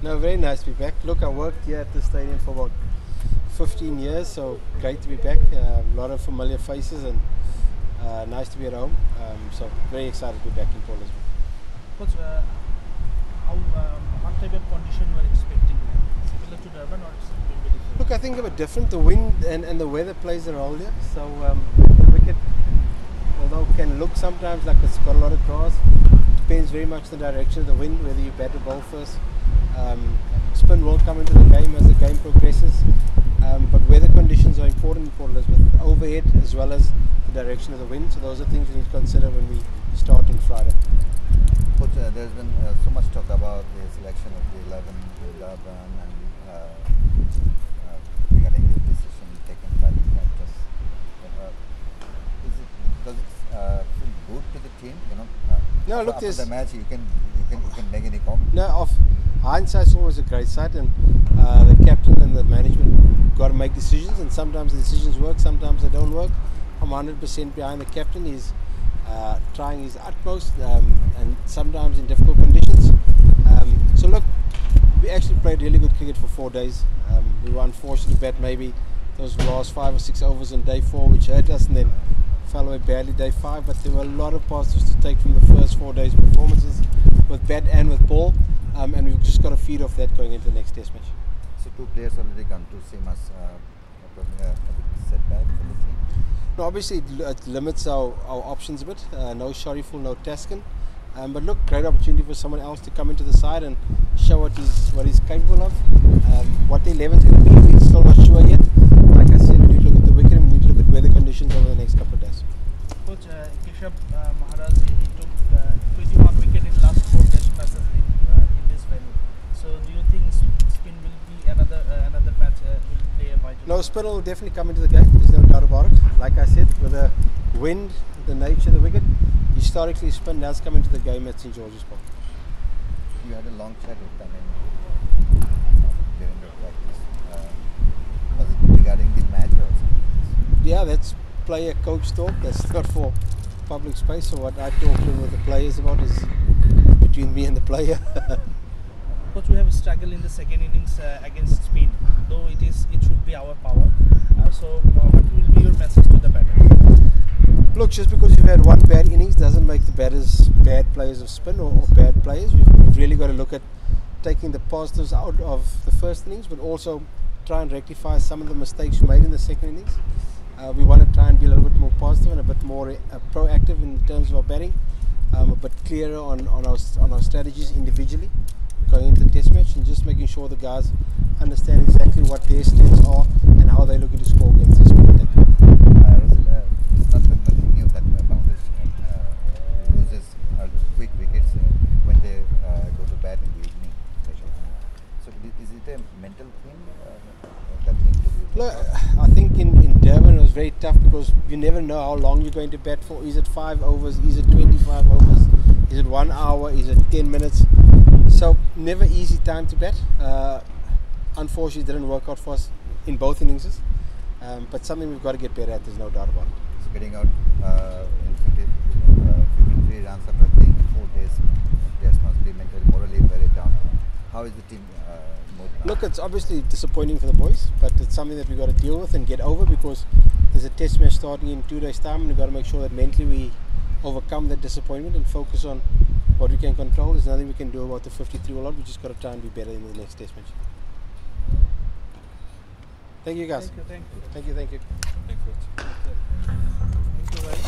No, very nice to be back. Look, I worked here at the stadium for about 15 years, so great to be back. A lot of familiar faces and nice to be at home. So very excited to be back in Port Elizabeth. Coach, what type of condition you are expecting? Similar to Durban or it's a bit different? Look, I think a bit different. The wind and the weather plays a role here. So the wicket, although can look sometimes like it's got a lot of grass, depends very much the direction of the wind, whether you bat or bowl first. Spin will come into the game as the game progresses, but weather conditions are important in Port Elizabeth, overhead as well as the direction of the wind. So those are things we need to consider when we start on Friday. Coach, there's been so much talk about the selection of the 11 in Durban and regarding the decision taken by the captors. Does it feel good to the team? You know, no, look, after the match, you can make any comment. No, hindsight's always a great sight, and the captain and the management got to make decisions, and sometimes the decisions work, sometimes they don't work. I'm 100% behind the captain. He's trying his utmost, and sometimes in difficult conditions. So look, we actually played really good cricket for 4 days. We were unfortunate to bat maybe those last 5 or 6 overs on day 4, which hurt us, and then fell away badly day 5. But there were a lot of positives to take from the first 4 days' performances with bat and with ball, and we've just got to feed off that going into the next test match. So 2 players already gone to same as a setback for the team. No, obviously it limits our options a bit. No Shariful, no Taskin. But look, great opportunity for someone else to come into the side and show what he's capable of. What the 11 is going to be, we're still not sure yet. Like I said, we need to look at the wicket and we need to look at weather conditions over the next couple of days. Coach, Keshav Maharaj, he took 21 wicket in last 4 test matches in this venue. So do you think spin will be another match will play a vital role? No, spin will definitely come into the game, there's no doubt about it. Like I said, with the wind, the nature of the wicket, historically spin does come into the game at St George's Park. You had a long chat with them during the practice. Was it regarding the match or something? Yeah, that's player-coach talk. That's not for public space. So what I talk with the players about is between me and the player. Coach, we have struggled in the second innings against Spain, though it should be our power. So what will be your message to the batters? Look, just because you've had one bad innings doesn't make the batters bad players of spin or bad players. We've really got to look at taking the positives out of the first innings, but also try and rectify some of the mistakes you made in the second innings. We want to try and be a little bit more positive and a bit more proactive in terms of our batting, a bit clearer on our strategies individually going into the test match, and just making sure the guys understand exactly what their strengths are and how they're looking to score against this team. It's nothing new that bounders loses quick wickets when they go to bat in the evening. So is it a mental thing that needs to be? Look, I think in Durban it was very tough because you never know how long you're going to bat for. Is it 5 overs? Is it 25 overs? Is it 1 hour? Is it 10 minutes? So never easy time to bat. Unfortunately, it didn't work out for us in both innings, but something we've got to get better at. There's no doubt about it. So getting out in 53 runs after playing 4 days, players must be mentally, morally very down. How is the team moved now? Look, it's obviously disappointing for the boys, but it's something that we've got to deal with and get over, because there's a test match starting in 2 days' time, and we've got to make sure that mentally we overcome that disappointment and focus on what we can control. There's nothing we can do about the 53 all out. We just got to try and be better in the next test match. Thank you, guys. Thank you. Thank you. Thank you, guys.